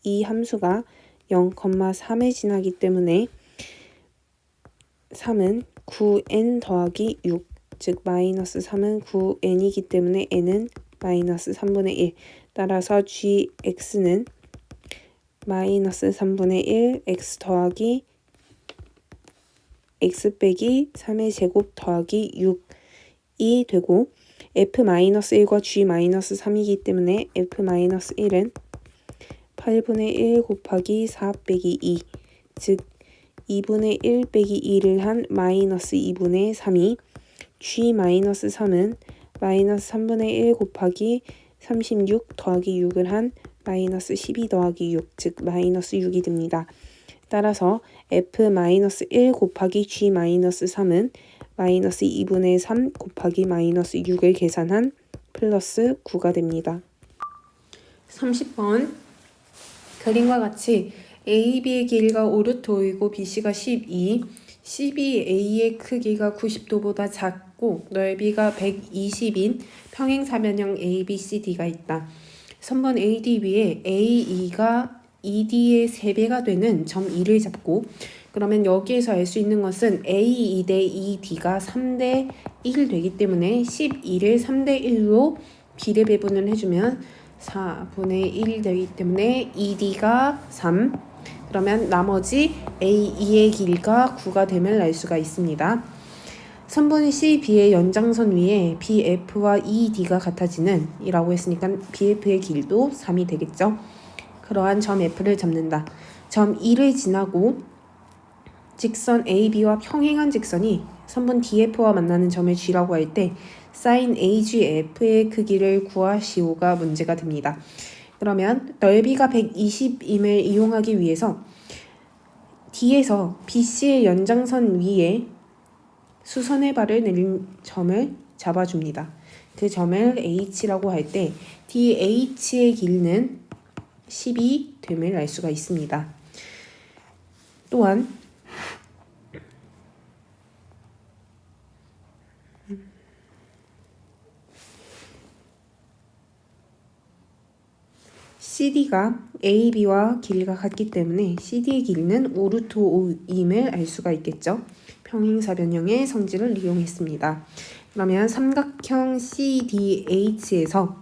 이 함수가 0,3을 지나기 때문에 3은 9n 더하기 6, 즉 마이너스 3은 9n이기 때문에 n은 마이너스 3분의 1. 따라서 gx는 마이너스 3분의 1 x 더하기 x 빼기 3의 제곱 더하기 6이 되고 f-1과 g-3이기 때문에 f-1은 8분의 1 곱하기 4 빼기 2, 즉 2분의 1 빼기 2를 한 마이너스 2분의 3이 g-3은 마이너스 3분의 1 곱하기 36 더하기 6을 한 마이너스 12 더하기 6, 즉 마이너스 6이 됩니다. 따라서 f-1 곱하기 g-3은 마이너스 2분의 3 곱하기 마이너스 6을 계산한 플러스 9가 됩니다. 30번 그림과 같이 AB의 길이가 5루트 5이고 BC가 12, CBA의 크기가 90도보다 작고 넓이가 120인 평행사변형 ABCD가 있다. 선번 AD 위에 AE가 ED의 3배가 되는 점 E를 잡고 그러면 여기에서 알 수 있는 것은 A 2대 2D가 3대 1 되기 때문에 12를 3대 1로 비례 배분을 해주면 4분의 1 되기 때문에 2D가 3. 그러면 나머지 A2의 길이가 9가 됨을 알 수가 있습니다. 선분 CB의 연장선 위에 BF와 ED가 같아지는 이라고 했으니까 BF의 길도 3이 되겠죠. 그러한 점 F를 잡는다. 점 E를 지나고 직선 AB와 평행한 직선이 선분 DF와 만나는 점을 G라고 할 때 sin AGF의 크기를 구하시오가 문제가 됩니다. 그러면 넓이가 120임을 이용하기 위해서 D에서 BC의 연장선 위에 수선의 발을 내린 점을 잡아줍니다. 그 점을 H라고 할 때 DH의 길이는 10이 됨을 알 수가 있습니다. 또한 CD가 AB와 길이가 같기 때문에 CD의 길이는 5루트 5임을 알 수가 있겠죠. 평행사변형의 성질을 이용했습니다. 그러면 삼각형 CDH에서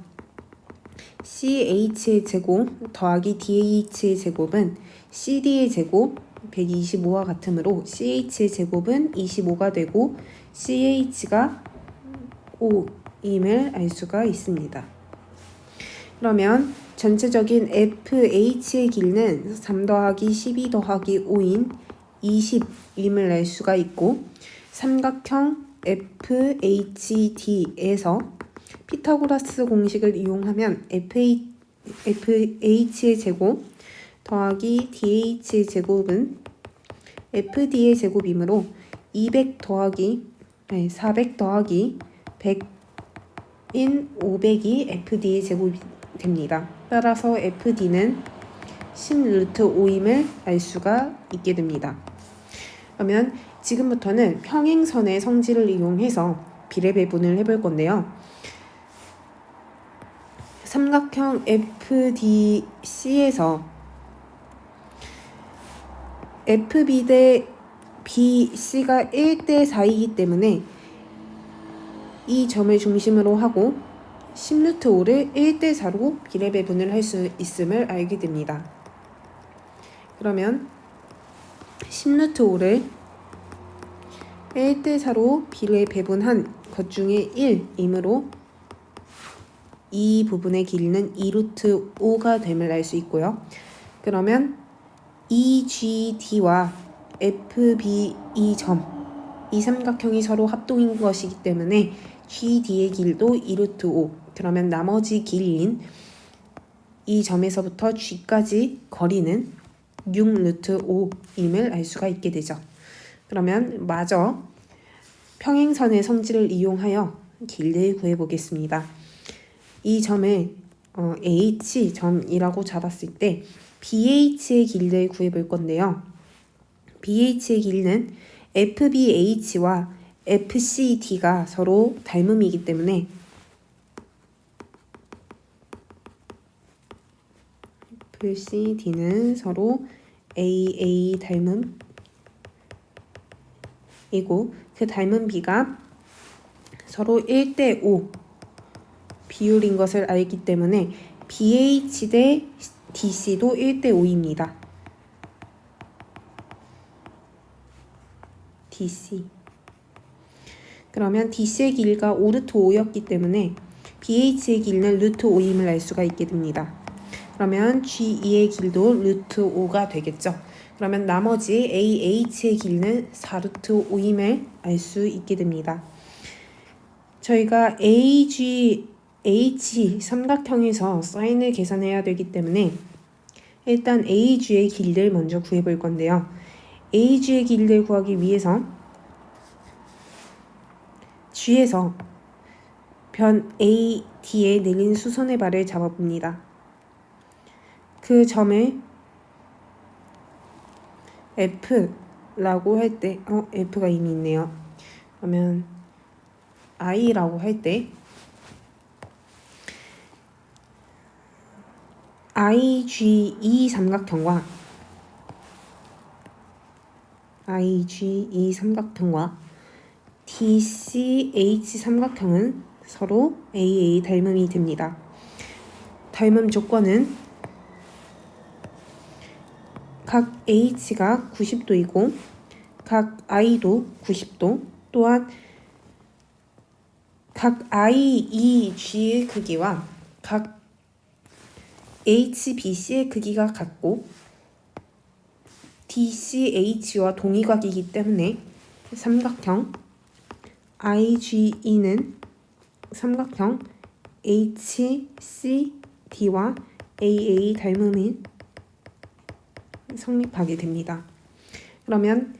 CH의 제곱 더하기 DH의 제곱은 CD의 제곱 125와 같으므로 CH의 제곱은 25가 되고 CH가 5임을 알 수가 있습니다. 그러면 전체적인 FH의 길이는 3 더하기 12 더하기 5인 20임을 알 수가 있고 삼각형 FHD에서 피타고라스 공식을 이용하면 FH의 제곱 더하기 DH의 제곱은 FD의 제곱이므로 400 더하기 100인 500이 FD의 제곱이 됩니다. 따라서 FD는 10루트 5임을 알 수가 있게 됩니다. 그러면 지금부터는 평행선의 성질을 이용해서 비례 배분을 해볼 건데요. 삼각형 FDC에서 FB 대 BC가 1대 4이기 때문에 이 점을 중심으로 하고 10루트 5를 1대 4로 비례 배분을 할 수 있음을 알게 됩니다. 그러면 10루트 5를 1대 4로 비례 배분한 것 중에 1이므로 이 부분의 길이는 2루트 5가 됨을 알 수 있고요. 그러면 EGD와 FB 이 삼각형이 서로 합동인 것이기 때문에 GD의 길도 2루트 5. 그러면 나머지 길이인 이 점에서부터 G까지 거리는 6루트 5임을 알 수가 있게 되죠. 그러면 마저 평행선의 성질을 이용하여 길이를 구해보겠습니다. 이 점을 H점이라고 잡았을 때 BH의 길이를 구해볼 건데요. BH의 길이는 FBH와 FCD가 서로 닮음이기 때문에 FCD는 서로 AA 닮음이고 그 닮은 비가 서로 1대 5 비율인 것을 알기 때문에 BH 대 DC도 1대 5입니다. DC. 그러면 DC의 길이가 5루트 5였기 때문에 BH의 길이는 루트 5임을 알 수가 있게 됩니다. 그러면 GE의 길도 루트 5가 되겠죠. 그러면 나머지 AH의 길이는 4루트 5임을 알 수 있게 됩니다. 저희가 AGH 삼각형에서 사인을 계산해야 되기 때문에 일단 AG의 길이를 먼저 구해볼 건데요. AG의 길이를 구하기 위해서 G에서 변 AD에 내린 수선의 발을 잡아봅니다. 그 점을 F라고 할 때, F가 이미 있네요. 그러면 I라고 할 때 IGE 삼각형과 IGE 삼각형과 DCH 삼각형은 서로 AA 닮음이 됩니다. 닮음 조건은 각 H가 90도이고 각 I도 90도, 또한 각 IEG의 크기와 각 HBC의 크기가 같고 DCH와 동위각이기 때문에 삼각형 IGE는 삼각형 HCD와 AA 닮음이 성립하게 됩니다. 그러면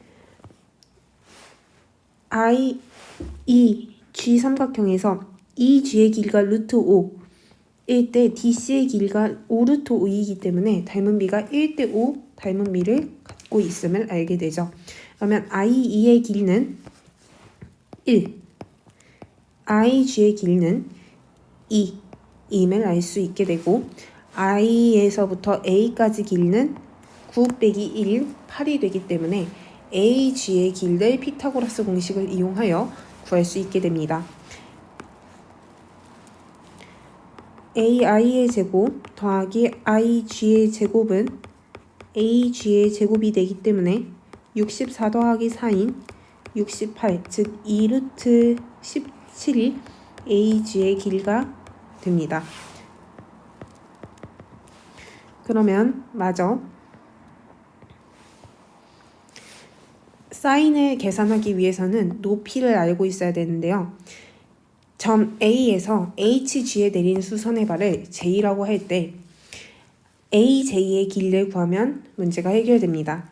IEG 삼각형에서 EG의 길이가 루트 5일 때 DC의 길이가 5 루트 5이기 때문에 닮음비가 1대 5 닮음비를 갖고 있음을 알게 되죠. 그러면 IE의 길이는 1, IG의 길이는 2임을 알 수 있게 되고 I에서부터 A까지 길이는 9 빼기 1, 8이 되기 때문에 AG의 길이를 피타고라스 공식을 이용하여 구할 수 있게 됩니다. AI의 제곱 더하기 IG의 제곱은 AG의 제곱이 되기 때문에 64 더하기 4인 68, 즉 2루트 17이 AG의 길이가 됩니다. 그러면 마저 사인을 계산하기 위해서는 높이를 알고 있어야 되는데요. 점 A에서 HG에 내린 수선의 발을 J라고 할 때 AJ의 길이를 구하면 문제가 해결됩니다.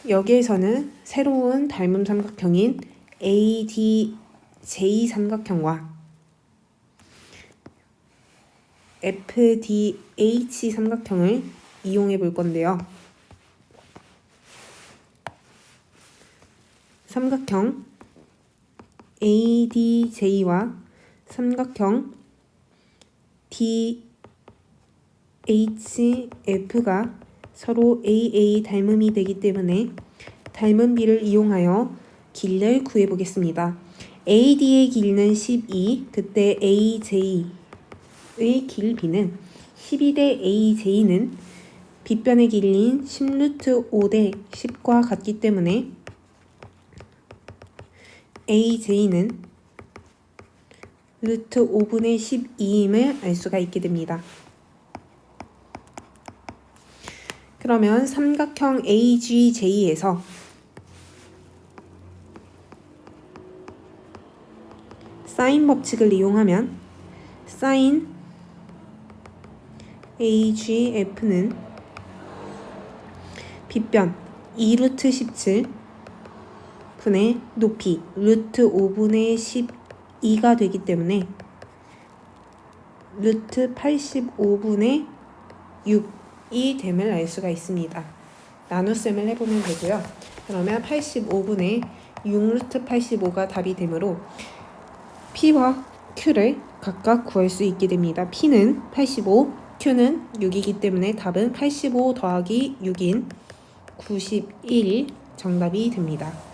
여기에서는 새로운 닮음 삼각형인 ADJ 삼각형과 FDH 삼각형을 이용해 볼 건데요. 삼각형 ADJ와 삼각형 DHF가 서로 AA 닮음이 되기 때문에 닮음비를 이용하여 길이를 구해 보겠습니다. AD의 길이는 12, 그때 AJ의 길이는 12대 AJ는 빗변의 길이인 10루트 5대 10과 같기 때문에 AJ는 루트 5분의 12임을 알 수가 있게 됩니다. 그러면 삼각형 AGJ에서 사인 법칙을 이용하면 사인 AGF는 빗변 2루트 17 분의 높이 루트 5분의 12가 되기 때문에 루트 85분의 6이 됨을 알 수가 있습니다. 나눗셈을 해보면 되고요. 그러면 85분의 6루트 85가 답이 되므로 P와 Q를 각각 구할 수 있게 됩니다. P는 85, Q는 6이기 때문에 답은 85 더하기 6인 91 정답이 됩니다.